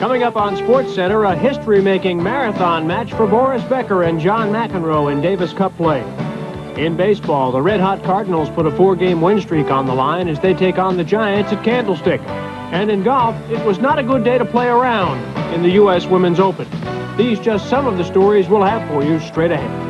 Coming up on SportsCenter, a history-making marathon match for Boris Becker and John McEnroe in Davis Cup play. In baseball, the red-hot Cardinals put a 4-game win streak on the line as they take on the Giants at Candlestick. And in golf, it was not a good day to play around in the U.S. Women's Open. These just some of the stories we'll have for you straight ahead.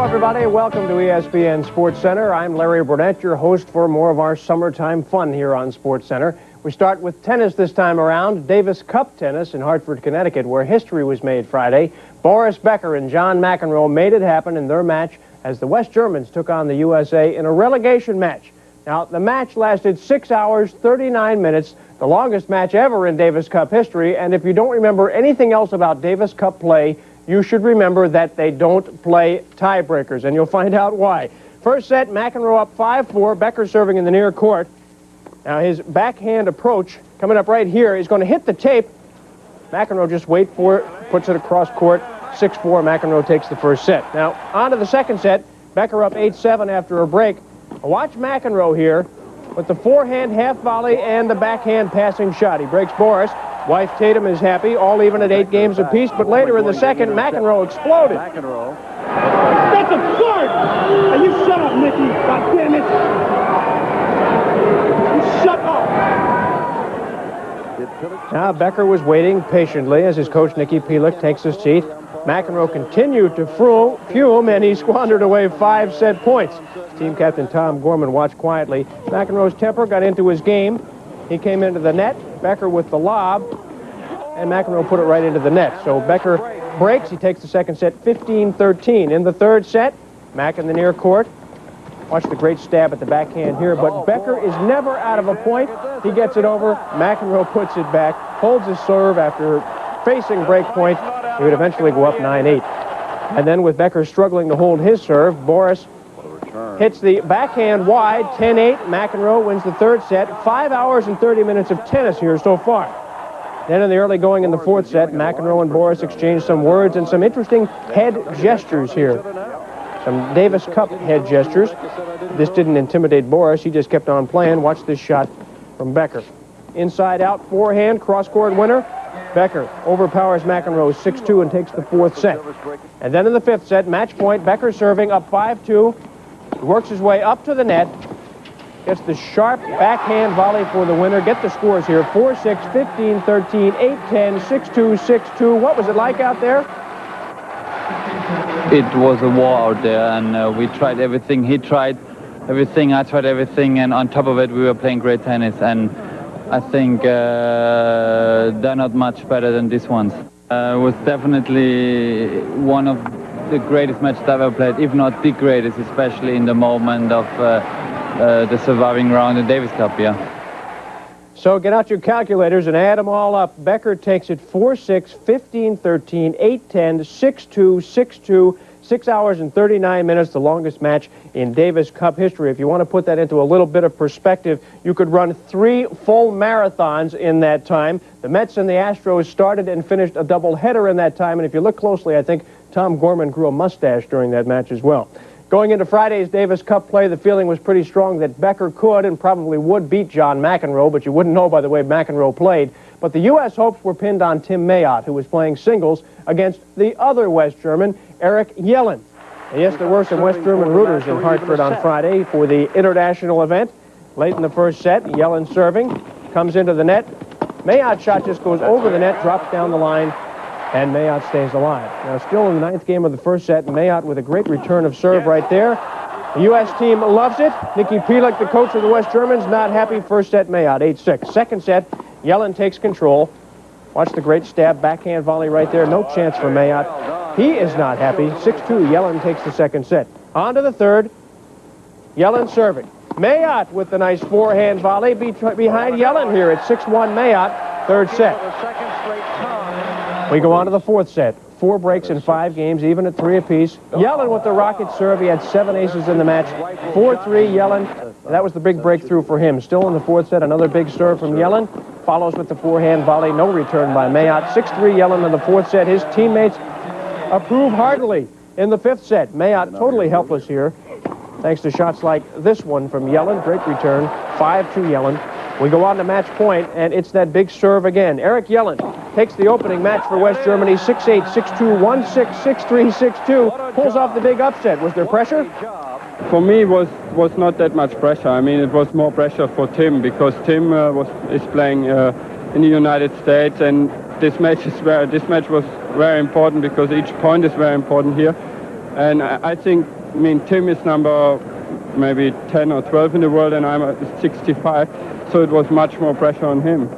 Everybody, welcome to ESPN SportsCenter. I'm Larry Burnett, your host for more of our summertime fun here on SportsCenter. We start with tennis this time around, Davis Cup tennis in Hartford, Connecticut, where history was made Friday. Boris Becker and John McEnroe made it happen in their match as the West Germans took on the USA in a relegation match. Now, the match lasted 6 hours, 39 minutes, the longest match ever in Davis Cup history, and if you don't remember anything else about Davis Cup play, you should remember that they don't play tiebreakers, and you'll find out why. First set, McEnroe up 5-4, Becker serving in the near court. Now his backhand approach, coming up right here, is going to hit the tape. McEnroe just wait for it, puts it across court, 6-4, McEnroe takes the first set. Now, on to the second set, Becker up 8-7 after a break. Watch McEnroe here with the forehand half volley and the backhand passing shot. He breaks Boris. Wife Tatum is happy, all even at 8 games apiece, but later in the second, McEnroe exploded. That's absurd! Now you shut up, Nicky! God damn it! You shut up! Now Becker was waiting patiently as his coach Nicky Pielik takes his seat. McEnroe continued to fume, and he squandered away 5 set points. Team captain Tom Gorman watched quietly. McEnroe's temper got into his game. He came into the net, Becker with the lob, and McEnroe put it right into the net. So Becker breaks. He takes the second set 15-13. In the third set, Mac in the near court. Watch the great stab at the backhand here, but Becker is never out of a point. He gets it over. McEnroe puts it back, holds his serve after facing break point. He would eventually go up 9-8. And then with Becker struggling to hold his serve, Boris hits the backhand wide, 10-8. McEnroe wins the third set. 5 hours and 30 minutes of tennis here so far. Then in the early going in the fourth set, McEnroe and Boris exchanged some words and some interesting head gestures here. Some Davis Cup head gestures. This didn't intimidate Boris. He just kept on playing. Watch this shot from Becker. Inside out forehand, cross-court winner. Becker overpowers McEnroe 6-2 and takes the fourth set. And then in the fifth set, match point, Becker serving up 5-2. He works his way up to the net, gets the sharp backhand volley for the winner. Get the scores here, 4-6, 15-13, 8-10, 6-2, 6-2. What was it like out there? It was a war out there, and we tried everything. He tried everything, I tried everything, and on top of it, we were playing great tennis, and I think they're not much better than these ones. It was definitely one of the greatest matches I've ever played, if not the greatest, especially in the moment of the surviving round in Davis Cup, yeah. So get out your calculators and add them all up. Becker takes it 4-6, 15-13, 8-10, 6-2, 6-2, 6 hours and 39 minutes, the longest match in Davis Cup history. If you want to put that into a little bit of perspective, you could run 3 full marathons in that time. The Mets and the Astros started and finished a doubleheader in that time, and if you look closely, I think Tom Gorman grew a mustache during that match as well. Going into Friday's Davis Cup play, the feeling was pretty strong that Becker could and probably would beat John McEnroe, but you wouldn't know by the way McEnroe played. But the U.S. hopes were pinned on Tim Mayotte, who was playing singles against the other West German, Eric Yellen. And yes, there were some West German rooters in Hartford on Friday for the international event. Late in the first set, Yellen serving, comes into the net. Mayotte's shot just goes over the net, drops down the line, and Mayotte stays alive. Now, still in the 9th game of the first set, Mayotte with a great return of serve right there. The U.S. team loves it. Nicky Pielik, the coach of the West Germans, not happy. First set, Mayotte, 8-6. Second set, Yellen takes control. Watch the great stab, backhand volley right there. No chance for Mayotte. He is not happy. 6-2, Yellen takes the second set. On to the third. Yellen serving. Mayotte with the nice forehand volley behind Yellen here at 6-1 Mayotte. Third set. We go on to the fourth set. 4 breaks in 5 games, even at 3 apiece. Yellen with the rocket serve. He had 7 aces in the match. 4-3 Yellen. That was the big breakthrough for him. Still in the fourth set, another big serve from Yellen. Follows with the forehand volley. No return by Mayotte. 6-3 Yellen in the fourth set. His teammates approve heartily in the fifth set. Mayotte totally helpless here, thanks to shots like this one from Yellen. Great return. 5-2 Yellen. We go on to match point, and it's that big serve again. Eric Yellen takes the opening match for West Germany, 6-8, 6-2, 1-6, 6-3, 6-2. Pulls off the big upset. Was there pressure? For me, was not that much pressure. I mean, it was more pressure for Tim, because Tim is playing in the United States, and this match was very important because each point is very important here. And I think, Tim is number maybe 10 or 12 in the world, and I'm 65, so it was much more pressure on him.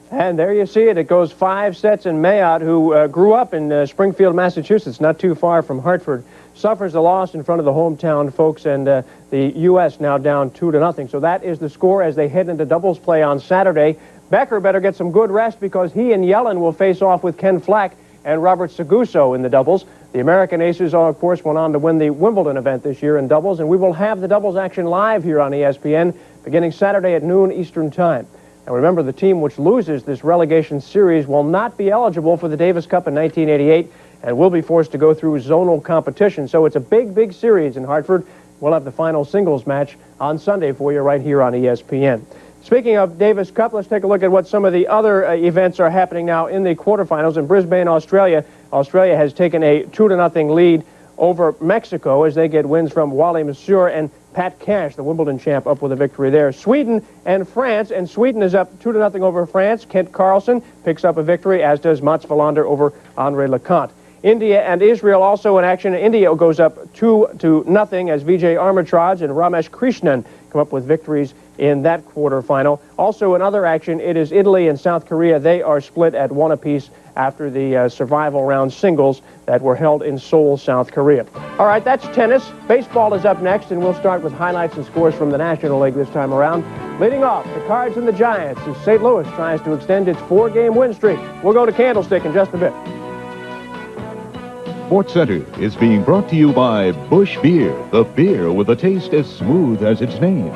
And there you see it. It goes 5 sets, and Mayotte, who grew up in Springfield, Massachusetts, not too far from Hartford, suffers the loss in front of the hometown folks, and the U.S. now down 2-0. So that is the score as they head into doubles play on Saturday. Becker better get some good rest, because he and Yellen will face off with Ken Flack and Robert Seguso in the doubles. The American Aces, of course, went on to win the Wimbledon event this year in doubles, and we will have the doubles action live here on ESPN beginning Saturday at noon Eastern Time. And remember, the team which loses this relegation series will not be eligible for the Davis Cup in 1988 and will be forced to go through zonal competition. So it's a big, big series in Hartford. We'll have the final singles match on Sunday for you right here on ESPN. Speaking of Davis Cup, let's take a look at what some of the other events are happening now in the quarterfinals. In Brisbane, Australia, Australia has taken a 2-0 lead over Mexico as they get wins from Wally Masur and Pat Cash, the Wimbledon champ, up with a victory there. Sweden and France, and Sweden is up 2-0 over France. Kent Carlson picks up a victory, as does Mats Wilander over Andre Lecomte. India and Israel also in action. India goes up 2-0 as Vijay Armitraj and Ramesh Krishnan come up with victories in that quarterfinal. Also in other action, it is Italy and South Korea. They are split at 1 apiece after the survival round singles that were held in Seoul, South Korea. All right, that's tennis. Baseball is up next, and we'll start with highlights and scores from the National League this time around. Leading off, the Cards and the Giants as St. Louis tries to extend its 4-game win streak. We'll go to Candlestick in just a bit. SportsCenter is being brought to you by Busch Beer, the beer with a taste as smooth as its name.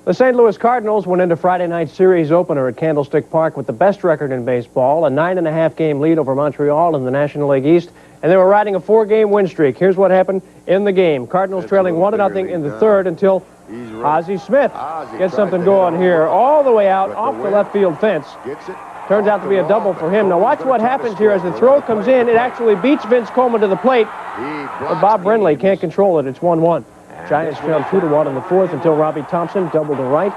The St. Louis Cardinals went into Friday night series opener at Candlestick Park with the best record in baseball, a 9.5-game lead over Montreal in the National League East, and they were riding a 4-game win streak. Here's what happened in the game. Cardinals trailing 1-0 in the third until Ozzie Smith gets something going here all the way out off the left field fence. Turns out to be a double for him. Now watch what happens here as the throw comes in. It actually beats Vince Coleman to the plate, but Bob Brenly can't control it. It's 1-1. Giants trailed 2-1 in the fourth until Robbie Thompson doubled to right.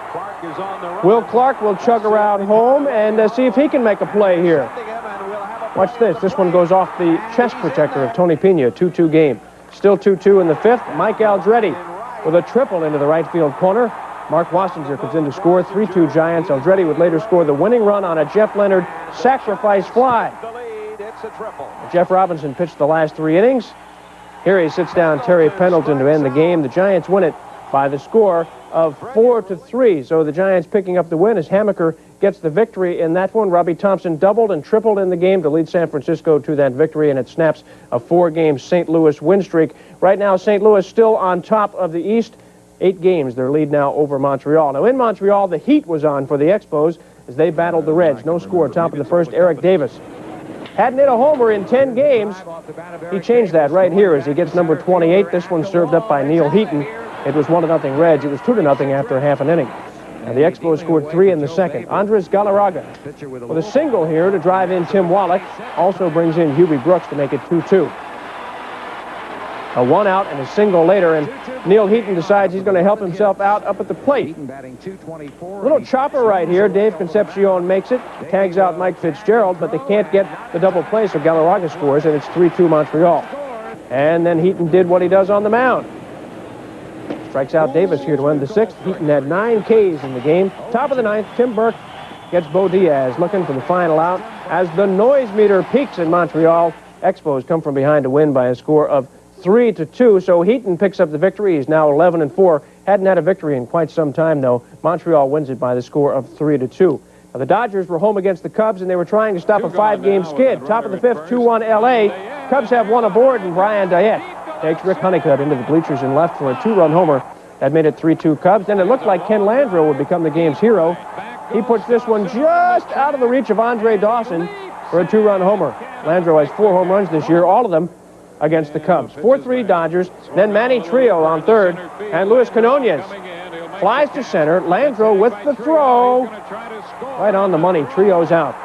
Will Clark will chug around home and see if he can make a play here. Watch this. This one goes off the chest protector of Tony Pena. 2-2 game. Still 2-2 in the fifth. Mike Aldretti with a triple into the right field corner. Mark Wassinger comes in to score. 3-2 Giants. Aldretti would later score the winning run on a Jeff Leonard sacrifice fly. Jeff Robinson pitched the last 3 innings. Here he sits down Terry Pendleton to end the game. The Giants win it by the score of 4-3. So the Giants picking up the win as Hammaker gets the victory in that one. Robbie Thompson doubled and tripled in the game to lead San Francisco to that victory, and it snaps a 4-game St. Louis win streak. Right now, St. Louis still on top of the East. 8 games, their lead now over Montreal. Now in Montreal, the heat was on for the Expos as they battled the Reds. No score, top of the first, Eric Davis. Hadn't hit a homer in 10 games. He changed that right here as he gets number 28. This one served up by Neil Heaton. It was 1-0 Reds. It was 2-0 after half an inning. Now the Expos scored 3 in the second. Andres Galarraga with a single here to drive in Tim Wallach. Also brings in Hubie Brooks to make it 2-2. A 1 out and a single later, and Neil Heaton decides he's going to help himself out up at the plate. Little chopper right here. Dave Concepcion makes it. Tags out Mike Fitzgerald, but they can't get the double play, so Galarraga scores, and it's 3-2 Montreal. And then Heaton did what he does on the mound. Strikes out Davis here to end the sixth. Heaton had 9 Ks in the game. Top of the ninth, Tim Burke gets Bo Diaz looking for the final out. As the noise meter peaks in Montreal, Expos come from behind to win by a score of 3-2. So Heaton picks up the victory. He's now 11-4. Hadn't had a victory in quite some time, though. Montreal wins it by the score of 3-2. Now, the Dodgers were home against the Cubs, and they were trying to stop a 5-game skid. Top of the fifth, 2-1 L.A. Cubs have one aboard, and Brian Diet takes Rick Honeycutt into the bleachers and left for a 2-run homer. That made it 3-2 Cubs. Then it looked like Ken Landreau would become the game's hero. He puts this one just out of the reach of Andre Dawson for a 2-run homer. Landreau has 4 home runs this year, all of them against the Cubs. 4-3 Dodgers. Then Manny Trio on third, and Luis Quinones flies to center. Landreau with the throw. Right on the money. Trio's out.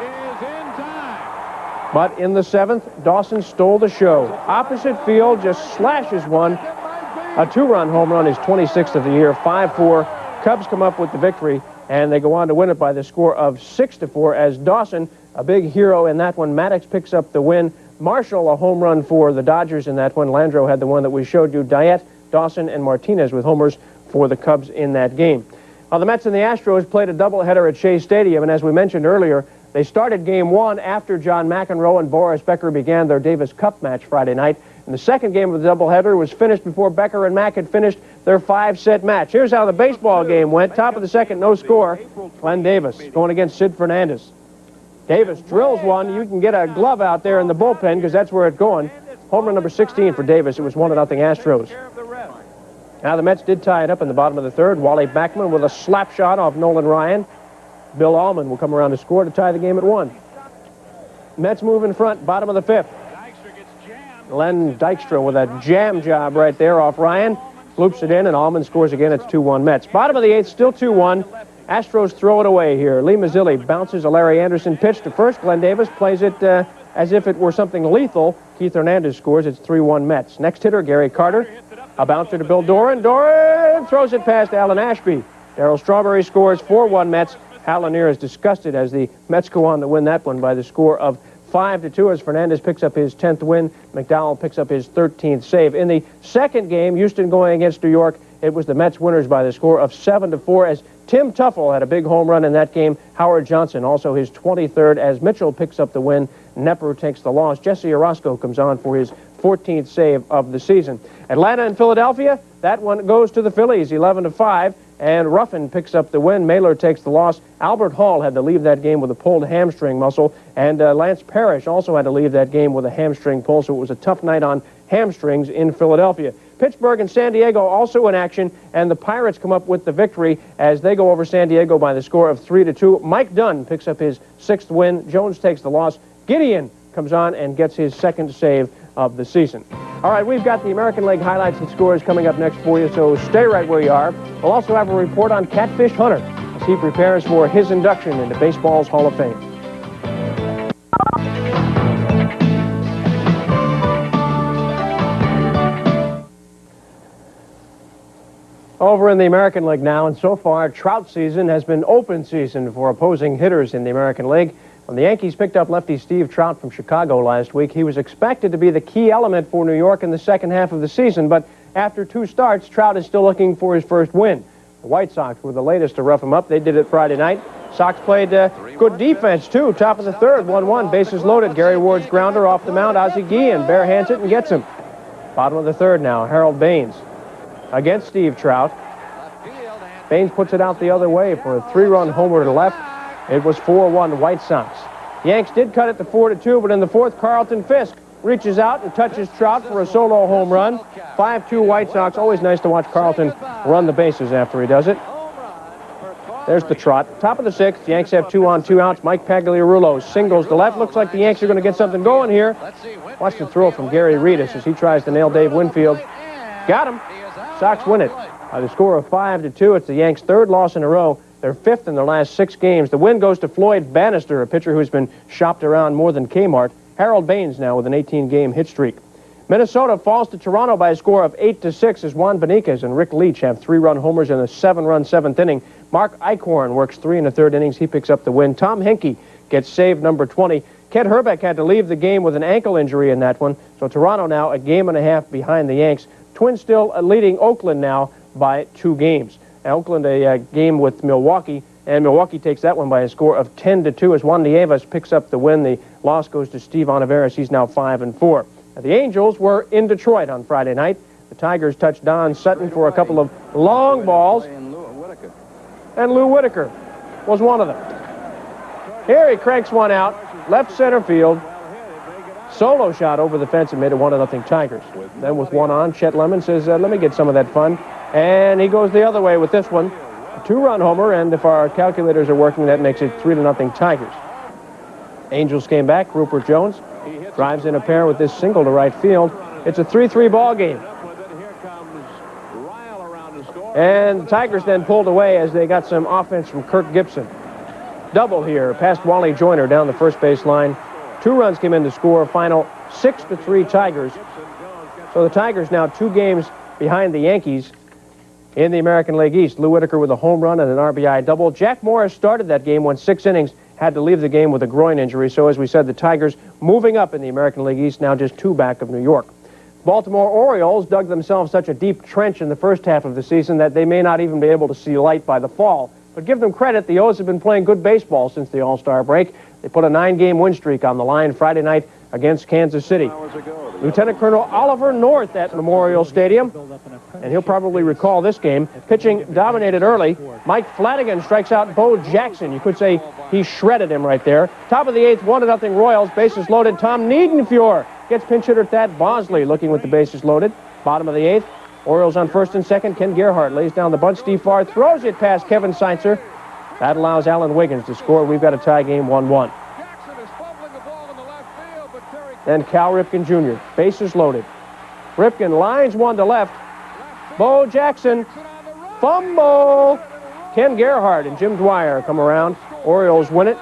But in the 7th, Dawson stole the show. Opposite field, just slashes one. A 2-run home run, his 26th of the year. 5-4. Cubs come up with the victory, and they go on to win it by the score of 6-4 as Dawson, a big hero in that one. Maddox picks up the win. Marshall, a home run for the Dodgers in that one. Landreau had the one that we showed you. Diet, Dawson, and Martinez with homers for the Cubs in that game. The Mets and the Astros played a doubleheader at Shea Stadium, and as we mentioned earlier, they started Game 1 after John McEnroe and Boris Becker began their Davis Cup match Friday night. And the second game of the doubleheader was finished before Becker and Mack had finished their 5-set match. Here's how the baseball game went. Top of the second, no score. Glenn Davis going against Sid Fernandez. Davis drills one. You can get a glove out there in the bullpen because that's where it's going. Home run number 16 for Davis. It was 1-0 Astros. Now the Mets did tie it up in the bottom of the third. Wally Backman with a slap shot off Nolan Ryan. Bill Allman will come around to score to tie the game at 1. Mets move in front, bottom of the 5th. Len Dykstra with a jam job right there off Ryan. Loops it in, and Allman scores again. It's 2-1 Mets. Bottom of the 8th, still 2-1. Astros throw it away here. Lee Mazzilli bounces a Larry Anderson pitch to first. Glenn Davis plays it as if it were something lethal. Keith Hernandez scores. It's 3-1 Mets. Next hitter, Gary Carter. A bouncer to Bill Doran. Doran throws it past Alan Ashby. Darryl Strawberry scores. 4-1 Mets. Hal Lanier is disgusted as the Mets go on to win that one by the score of 5-2 as Fernandez picks up his 10th win. McDowell picks up his 13th save. In the second game, Houston going against New York, it was the Mets winners by the score of 7-4 as Tim Tuffle had a big home run in that game. Howard Johnson also his 23rd as Mitchell picks up the win. Nepper takes the loss. Jesse Orozco comes on for his 14th save of the season. Atlanta and Philadelphia, that one goes to the Phillies, 11-5. And Ruffin picks up the win. Mailer takes the loss. Albert Hall had to leave that game with a pulled hamstring muscle. And Lance Parrish also had to leave that game with a hamstring pull. So it was a tough night on hamstrings in Philadelphia. Pittsburgh and San Diego also in action. And the Pirates come up with the victory as they go over San Diego by the score of 3-2. Mike Dunn picks up his 6th win. Jones takes the loss. Gideon comes on and gets his 2nd save of the season. All right, we've got the American League highlights and scores coming up next for you, so stay right where you are. We'll also have a report on Catfish Hunter as he prepares for his induction into baseball's Hall of Fame. Over in the American League now, and so far, trout season has been open season for opposing hitters in the American League. When the Yankees picked up lefty Steve Trout from Chicago last week, he was expected to be the key element for New York in the second half of the season, but after 2 starts, Trout is still looking for his first win. The White Sox were the latest to rough him up. They did it Friday night. Sox played good defense, too. Top of the third, 1-1, bases loaded. Gary Ward's grounder off the mound. Ozzie Guillen barehands it and gets him. Bottom of the third now, Harold Baines against Steve Trout. Baines puts it out the other way for a 3-run homer to left. It was 4-1 White Sox. Yanks did cut it to 4-2, but in the 4th, Carlton Fisk reaches out and touches Trout for a solo home run. 5-2 White Sox. Always nice to watch Carlton run the bases after he does it. There's the trot. Top of the 6th, Yanks have 2 on, 2 outs. Mike Pagliarulo singles to left. Looks like the Yanks are going to get something going here. Watch the throw from Gary Reedus as he tries to nail Dave Winfield. Got him. Sox win it by the score of 5-2. It's the Yanks' 3rd loss in a row. They're 5th in their last 6 games. The win goes to Floyd Bannister, a pitcher who's been shopped around more than Kmart. Harold Baines now with an 18-game hit streak. Minnesota falls to Toronto by a score of 8-6 as Juan Benitez and Rick Leach have 3-run homers in a 7-run 7th inning. Mark Eichhorn works 3 in the 3rd innings. He picks up the win. Tom Henke gets save number 20. Ken Herbeck had to leave the game with an ankle injury in that one. So Toronto now a game and a half behind the Yanks. Twins still leading Oakland now by 2 games. Oakland a game with Milwaukee, and Milwaukee takes that one by a score of 10-2 as Juan Nieves picks up the win. The loss goes to Steve Olivares. He's now 5-4. Now, the Angels were in Detroit on Friday night. The Tigers touched Don Sutton for a couple of long balls, and Lou Whitaker was one of them. Here he cranks one out, left center field. Solo shot over the fence and made it 1-0 Tigers. Then with one on, Chet Lemon says, let me get some of that fun. And he goes the other way with this one. A 2-run homer, and if our calculators are working, that makes it 3-0 Tigers. Angels came back. Rupert Jones drives in a pair with this single to right field. It's a 3-3 ball game. And the Tigers then pulled away as they got some offense from Kirk Gibson. Double here past Wally Joyner down the first base line. 2 runs came in to score. Final 6-3 Tigers. So the Tigers now 2 games behind the Yankees in the American League East. Lou Whitaker with a home run and an RBI double. Jack Morris started that game, went 6 innings, had to leave the game with a groin injury. So as we said, the Tigers moving up in the American League East, now just 2 back of New York. Baltimore Orioles dug themselves such a deep trench in the first half of the season that they may not even be able to see light by the fall. But give them credit, the O's have been playing good baseball since the All-Star break. They put a 9-game win streak on the line Friday night against Kansas City. Lieutenant Colonel Oliver North at Memorial Stadium, and he'll probably recall this game. Pitching dominated early. Mike Flanagan strikes out Bo Jackson. You could say he shredded him right there. Top of the 8th, 1-0 Royals. Bases loaded. Tom Niedenfuhr gets pinch hitter Thad Bosley looking with the bases loaded. Bottom of the 8th. Orioles on first and second. Ken Gerhardt lays down the bunt. Steve Farr throws it past Kevin Seitzer. That allows Alan Wiggins to score. We've got a tie game 1-1. Then Cal Ripken Jr. Bases loaded. Ripken lines one to left. Bo Jackson. Fumble. Ken Gerhardt and Jim Dwyer come around. Orioles win it.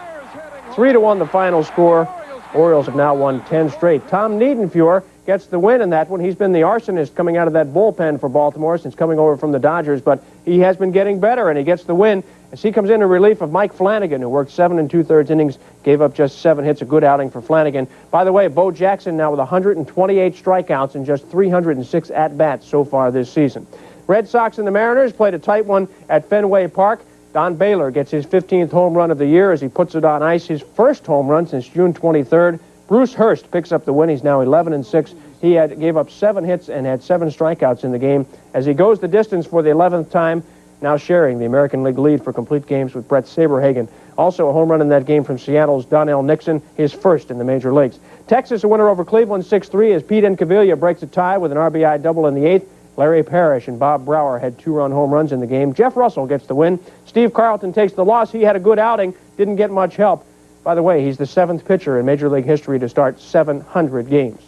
3-1 the final score. Orioles have now won 10 straight. Tom Niedenfuhr gets the win in that one. He's been the arsonist coming out of that bullpen for Baltimore since coming over from the Dodgers, but he has been getting better, and he gets the win as he comes in relief of Mike Flanagan, who worked 7 2/3 innings, gave up just 7 hits. A good outing for Flanagan. By the way, Bo Jackson now with 128 strikeouts and just 306 at-bats so far this season. Red Sox and the Mariners played a tight one at Fenway Park. Don Baylor gets his 15th home run of the year as he puts it on ice, his first home run since June 23rd. Bruce Hurst picks up the win. He's now 11-6. He gave up 7 hits and had 7 strikeouts in the game as he goes the distance for the 11th time, now sharing the American League lead for complete games with Brett Saberhagen. Also a home run in that game from Seattle's Donnell Nixon, his first in the major leagues. Texas a winner over Cleveland 6-3 as Pete Incaviglia breaks a tie with an RBI double in the 8th. Larry Parrish and Bob Brower had 2-run home runs in the game. Jeff Russell gets the win. Steve Carlton takes the loss. He had a good outing, didn't get much help. By the way, he's the 7th pitcher in Major League history to start 700 games.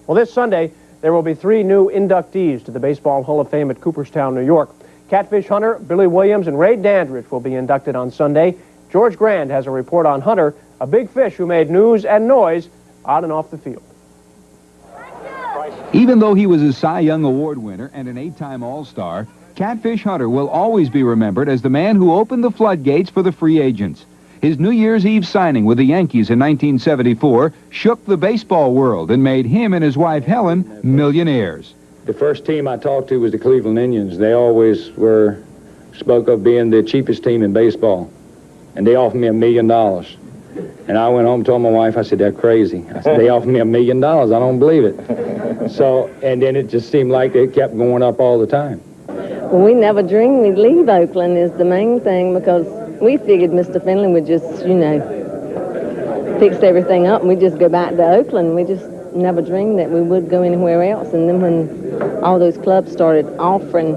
Well, this Sunday, there will be 3 new inductees to the Baseball Hall of Fame at Cooperstown, New York. Catfish Hunter, Billy Williams, and Ray Dandridge will be inducted on Sunday. George Grand has a report on Hunter, a big fish who made news and noise on and off the field. Even though he was a Cy Young Award winner and an 8-time All-Star, Catfish Hunter will always be remembered as the man who opened the floodgates for the free agents. His New Year's Eve signing with the Yankees in 1974 shook the baseball world and made him and his wife Helen millionaires. The first team I talked to was the Cleveland Indians. They always spoke of being the cheapest team in baseball, and they offered me $1 million. And I went home and told my wife, I said, they're crazy. I said, they offered me $1 million. I don't believe it. So, and then it just seemed like it kept going up all the time. Well, we never dreamed we'd leave Oakland is the main thing, because we figured Mr. Finley would just, fix everything up and we'd just go back to Oakland. We just never dreamed that we would go anywhere else. And then when all those clubs started offering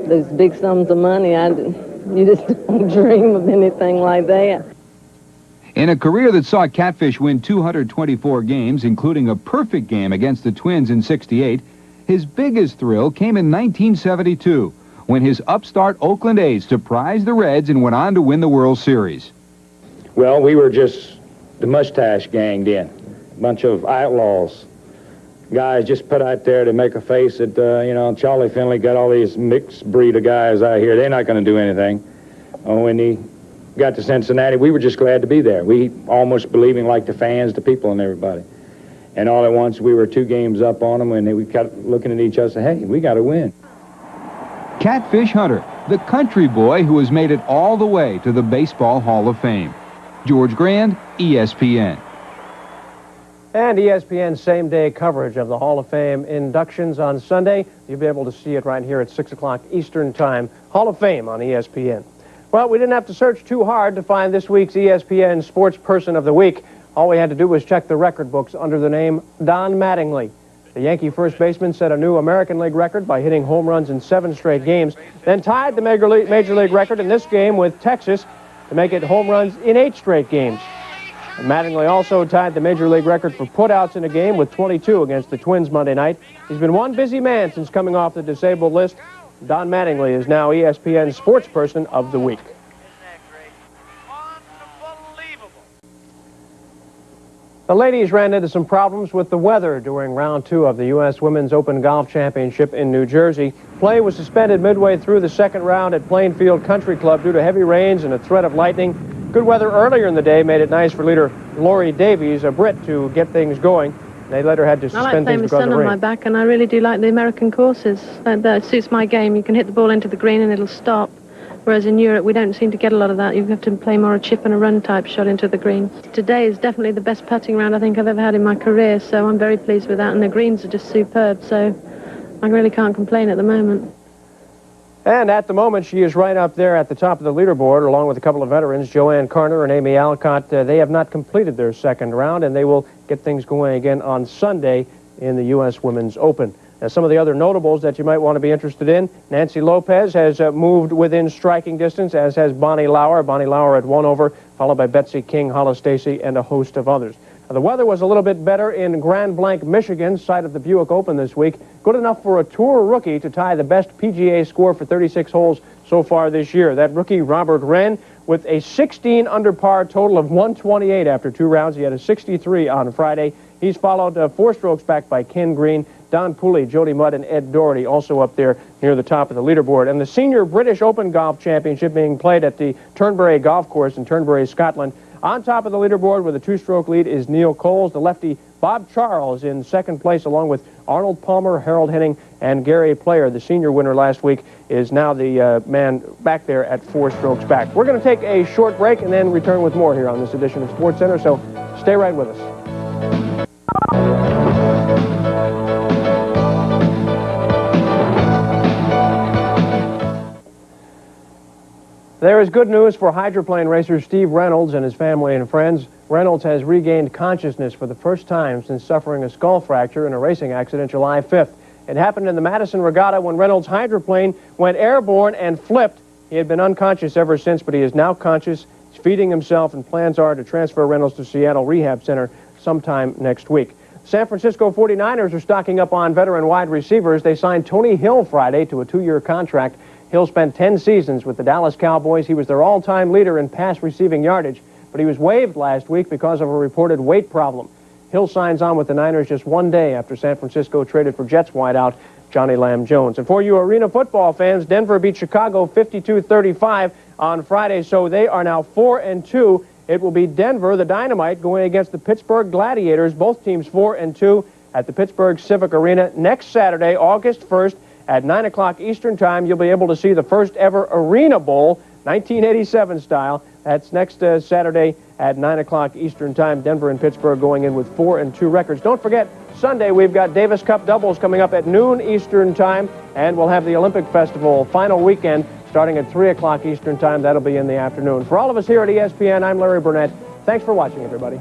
those big sums of money, you just don't dream of anything like that. In a career that saw Catfish win 224 games, including a perfect game against the Twins in '68, his biggest thrill came in 1972, when his upstart Oakland A's surprised the Reds and went on to win the World Series. Well, we were just the mustache gang then. A bunch of outlaws. Guys just put out there to make a face at, Charlie Finley got all these mixed breed of guys out here. They're not going to do anything. When he got to Cincinnati, we were just glad to be there. We almost believing like the fans, the people, and everybody. And all at once, we were 2 games up on them, and we kept looking at each other and saying, hey, we got to win. Catfish Hunter, the country boy who has made it all the way to the Baseball Hall of Fame. George Grand, ESPN. And ESPN's same-day coverage of the Hall of Fame inductions on Sunday. You'll be able to see it right here at 6 o'clock Eastern Time. Hall of Fame on ESPN. Well, we didn't have to search too hard to find this week's ESPN Sports Person of the Week. All we had to do was check the record books under the name Don Mattingly. The Yankee first baseman set a new American League record by hitting home runs in 7 straight games, then tied the Major League record in this game with Texas to make it home runs in 8 straight games. And Mattingly also tied the Major League record for putouts in a game with 22 against the Twins Monday night. He's been one busy man since coming off the disabled list. Don Mattingly is now ESPN Sportsperson of the Week. The ladies ran into some problems with the weather during round 2 of the U.S. Women's Open Golf Championship in New Jersey. Play was suspended midway through the second round at Plainfield Country Club due to heavy rains and a threat of lightning. Good weather earlier in the day made it nice for leader Lori Davies, a Brit, to get things going. They later had to suspend things because of rain. I like playing with sun on my back, and I really do like the American courses. That suits my game. You can hit the ball into the green and it'll stop. Whereas in Europe, we don't seem to get a lot of that. You have to play more a chip and a run type shot into the green. Today is definitely the best putting round I think I've ever had in my career, so I'm very pleased with that. And the greens are just superb, so I really can't complain at the moment. And at the moment, she is right up there at the top of the leaderboard, along with a couple of veterans, Joanne Carter and Amy Alcott. They have not completed their second round, and they will get things going again on Sunday in the U.S. Women's Open. Now, some of the other notables that you might want to be interested in, Nancy Lopez has moved within striking distance, as has Bonnie Lauer. Bonnie Lauer at 1 over, followed by Betsy King, Hollis Stacy, and a host of others. Now, the weather was a little bit better in Grand Blanc, Michigan, site of the Buick Open this week. Good enough for a tour rookie to tie the best PGA score for 36 holes so far this year. That rookie, Robert Wren, with a 16 under par total of 128 after 2 rounds. He had a 63 on Friday. He's followed 4 strokes back by Ken Green, Don Pooley, Jody Mudd, and Ed Doherty, also up there near the top of the leaderboard. And the Senior British Open Golf Championship being played at the Turnberry Golf Course in Turnberry, Scotland. On top of the leaderboard with a 2-stroke lead is Neil Coles. The lefty Bob Charles in second place, along with Arnold Palmer, Harold Henning, and Gary Player. The senior winner last week is now the man back there at 4 strokes back. We're going to take a short break and then return with more here on this edition of SportsCenter, so stay right with us. There is good news for hydroplane racer Steve Reynolds and his family and friends. Reynolds has regained consciousness for the first time since suffering a skull fracture in a racing accident July 5th. It happened in the Madison Regatta when Reynolds' hydroplane went airborne and flipped. He had been unconscious ever since, but he is now conscious. He's feeding himself, and plans are to transfer Reynolds to Seattle Rehab Center sometime next week. San Francisco 49ers are stocking up on veteran wide receivers. They signed Tony Hill Friday to a 2-year contract. Hill spent 10 seasons with the Dallas Cowboys. He was their all-time leader in pass receiving yardage, but he was waived last week because of a reported weight problem. Hill signs on with the Niners just 1 day after San Francisco traded for Jets wideout Johnny Lamb Jones. And for you arena football fans, Denver beat Chicago 52-35 on Friday, so they are now 4-2. It will be Denver, the Dynamite, going against the Pittsburgh Gladiators, both teams 4-2 at the Pittsburgh Civic Arena next Saturday, August 1st. At 9 o'clock Eastern Time, you'll be able to see the first ever Arena Bowl, 1987 style. That's next Saturday at 9 o'clock Eastern Time. Denver and Pittsburgh going in with 4-2 records. Don't forget, Sunday we've got Davis Cup doubles coming up at noon Eastern Time, and we'll have the Olympic Festival final weekend starting at 3 o'clock Eastern Time. That'll be in the afternoon. For all of us here at ESPN, I'm Larry Burnett. Thanks for watching, everybody.